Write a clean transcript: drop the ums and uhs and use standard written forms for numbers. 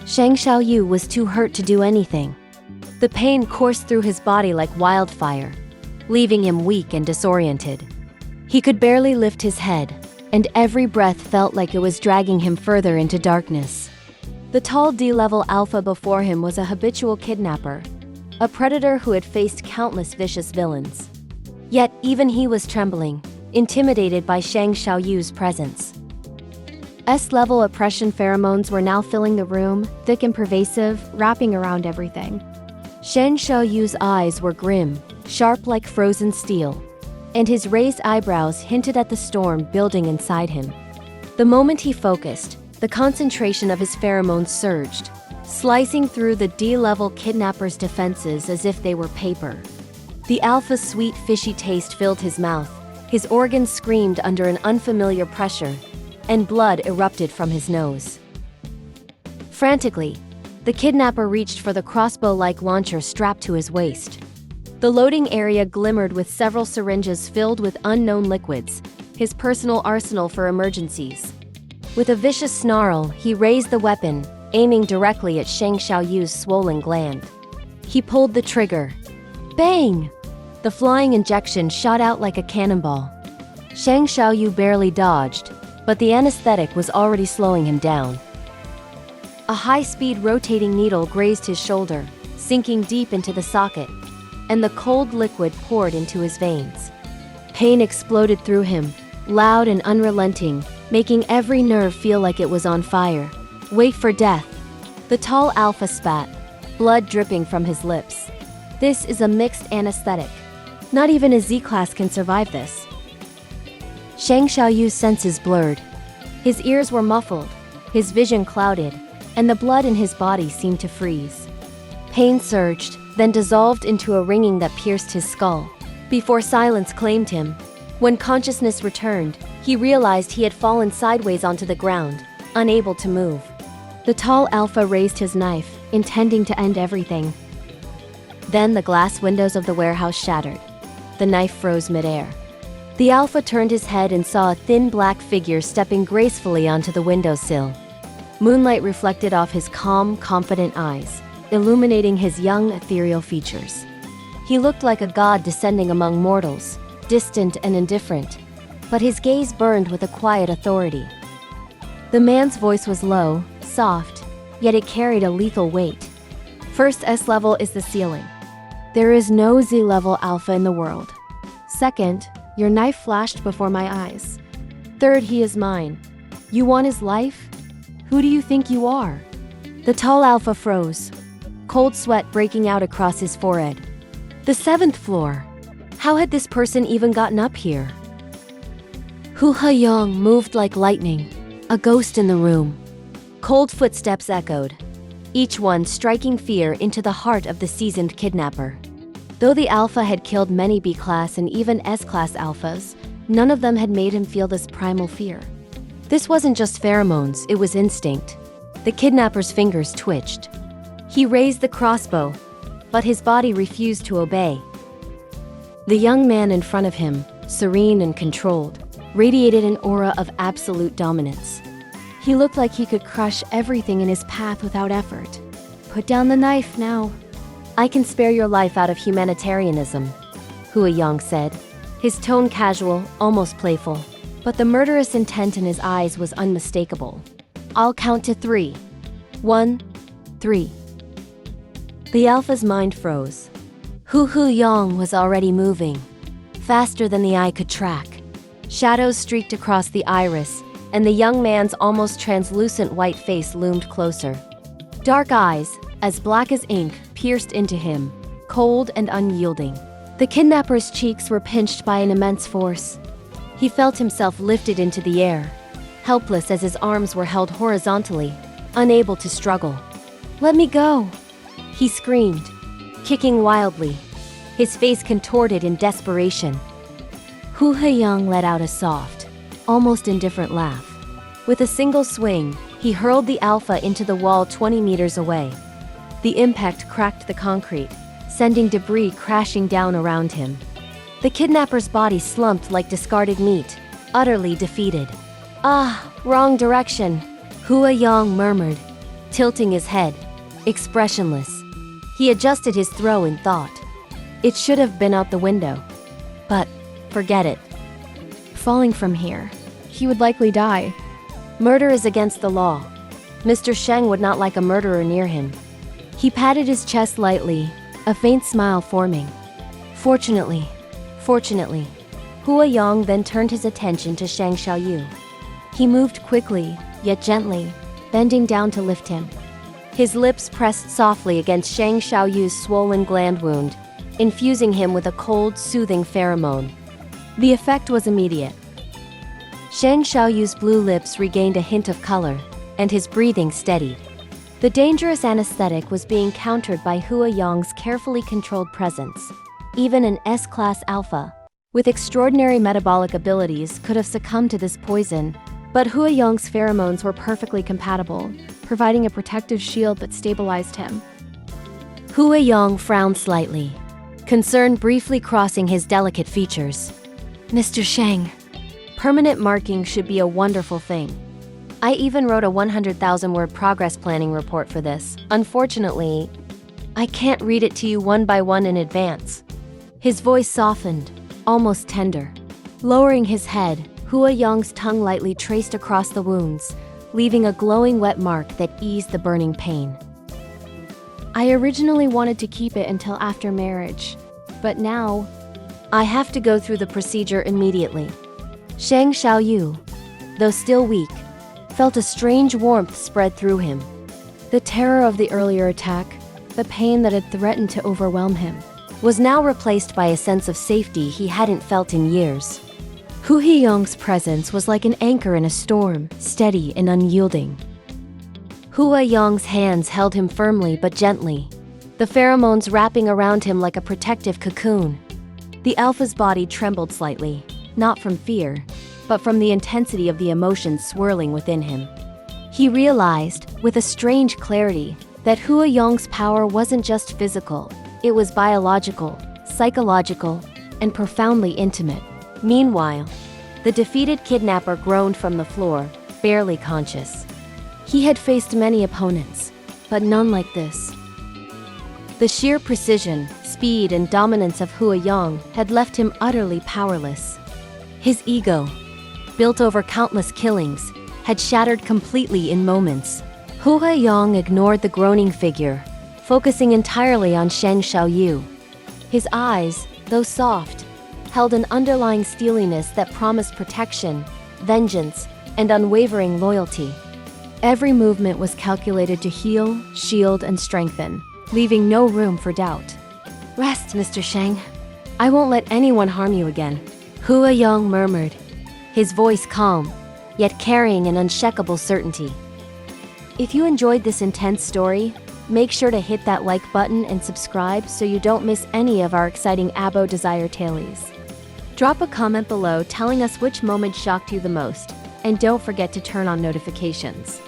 Sheng Shaoyou was too hurt to do anything. The pain coursed through his body like wildfire, leaving him weak and disoriented. He could barely lift his head, and every breath felt like it was dragging him further into darkness. The tall D-level alpha before him was a habitual kidnapper, a predator who had faced countless vicious villains. Yet even he was trembling, intimidated by Sheng Shaoyou's presence. S-level oppression pheromones were now filling the room, thick and pervasive, wrapping around everything. Sheng Shaoyou's eyes were grim, sharp like frozen steel, and his raised eyebrows hinted at the storm building inside him. The moment he focused, the concentration of his pheromones surged, slicing through the D-level kidnapper's defenses as if they were paper. The alpha's sweet, fishy taste filled his mouth, his organs screamed under an unfamiliar pressure, and blood erupted from his nose. Frantically, the kidnapper reached for the crossbow-like launcher strapped to his waist. The loading area glimmered with several syringes filled with unknown liquids, his personal arsenal for emergencies. With a vicious snarl, he raised the weapon, aiming directly at Sheng Shaoyou's swollen gland. He pulled the trigger. Bang! The flying injection shot out like a cannonball. Sheng Shaoyou barely dodged, but the anesthetic was already slowing him down. A high-speed rotating needle grazed his shoulder, sinking deep into the socket, and the cold liquid poured into his veins. Pain exploded through him, loud and unrelenting, making every nerve feel like it was on fire. Wait for death. The tall alpha spat, blood dripping from his lips. This is a mixed anesthetic. Not even a Z-class can survive this. Sheng Shaoyu's senses blurred. His ears were muffled, his vision clouded, and the blood in his body seemed to freeze. Pain surged, then dissolved into a ringing that pierced his skull. Before silence claimed him, when consciousness returned, he realized he had fallen sideways onto the ground, unable to move. The tall alpha raised his knife, intending to end everything. Then the glass windows of the warehouse shattered. The knife froze midair. The alpha turned his head and saw a thin black figure stepping gracefully onto the windowsill. Moonlight reflected off his calm, confident eyes, illuminating his young, ethereal features. He looked like a god descending among mortals, distant and indifferent, but his gaze burned with a quiet authority. The man's voice was low, soft, yet it carried a lethal weight. First S-level is the ceiling. There is no Z-level alpha in the world. Second, your knife flashed before my eyes. Third, he is mine. You want his life? Who do you think you are? The tall alpha froze, cold sweat breaking out across his forehead. The 7th floor. How had this person even gotten up here? Hua Yong moved like lightning, a ghost in the room. Cold footsteps echoed, each one striking fear into the heart of the seasoned kidnapper. Though the alpha had killed many B-class and even S-class alphas, none of them had made him feel this primal fear. This wasn't just pheromones, it was instinct. The kidnapper's fingers twitched. He raised the crossbow, but his body refused to obey. The young man in front of him, serene and controlled, radiated an aura of absolute dominance. He looked like he could crush everything in his path without effort. Put down the knife now. I can spare your life out of humanitarianism, Hua Yong said, his tone casual, almost playful, but the murderous intent in his eyes was unmistakable. I'll count to 3. 1, 3. The alpha's mind froze. Hua Yong was already moving, faster than the eye could track. Shadows streaked across the iris, and the young man's almost translucent white face loomed closer. Dark eyes, as black as ink, pierced into him, cold and unyielding. The kidnapper's cheeks were pinched by an immense force. He felt himself lifted into the air, helpless as his arms were held horizontally, unable to struggle. Let me go, he screamed, kicking wildly, his face contorted in desperation. Hua Yong let out a soft, almost indifferent laugh. With a single swing, he hurled the alpha into the wall 20 meters away. The impact cracked the concrete, sending debris crashing down around him. The kidnapper's body slumped like discarded meat, utterly defeated. Ah, wrong direction, Hua Yong murmured, tilting his head, expressionless. He adjusted his throw in thought. It should have been out the window. But, forget it. Falling from here, he would likely die. Murder is against the law. Mr. Sheng would not like a murderer near him. He patted his chest lightly, a faint smile forming. Fortunately. Hua Yong then turned his attention to Sheng Shaoyou. He moved quickly, yet gently, bending down to lift him. His lips pressed softly against Sheng Shaoyou's swollen gland wound, infusing him with a cold, soothing pheromone. The effect was immediate. Sheng Shaoyou's blue lips regained a hint of color, and his breathing steadied. The dangerous anesthetic was being countered by Hua Yong's carefully controlled presence. Even an S-class alpha, with extraordinary metabolic abilities, could have succumbed to this poison, but Hua Yong's pheromones were perfectly compatible, providing a protective shield that stabilized him. Hua Yong frowned slightly, concern briefly crossing his delicate features. Mr. Sheng, permanent marking should be a wonderful thing. I even wrote a 100,000-word progress planning report for this. Unfortunately, I can't read it to you one by one in advance. His voice softened, almost tender. Lowering his head, Hua Yong's tongue lightly traced across the wounds, leaving a glowing wet mark that eased the burning pain. I originally wanted to keep it until after marriage, but now I have to go through the procedure immediately. Sheng Shaoyou, though still weak, felt a strange warmth spread through him. The terror of the earlier attack, the pain that had threatened to overwhelm him, was now replaced by a sense of safety he hadn't felt in years. Hua Yong's presence was like an anchor in a storm, steady and unyielding. Hua Yong's hands held him firmly but gently, the pheromones wrapping around him like a protective cocoon. The alpha's body trembled slightly, not from fear, but from the intensity of the emotions swirling within him. He realized, with a strange clarity, that Hua Yong's power wasn't just physical, it was biological, psychological, and profoundly intimate. Meanwhile, the defeated kidnapper groaned from the floor, barely conscious. He had faced many opponents, but none like this. The sheer precision, speed, and dominance of Hua Yong had left him utterly powerless. His ego, built over countless killings, had shattered completely in moments. Hua Yong ignored the groaning figure, focusing entirely on Sheng Shaoyou. His eyes, though soft, held an underlying steeliness that promised protection, vengeance, and unwavering loyalty. Every movement was calculated to heal, shield, and strengthen, leaving no room for doubt. Rest, Mr. Sheng. I won't let anyone harm you again, Hua Yong murmured, his voice calm, yet carrying an unshakable certainty. If you enjoyed this intense story, make sure to hit that like button and subscribe so you don't miss any of our exciting ABO Desire tailies. Drop a comment below telling us which moment shocked you the most, and don't forget to turn on notifications.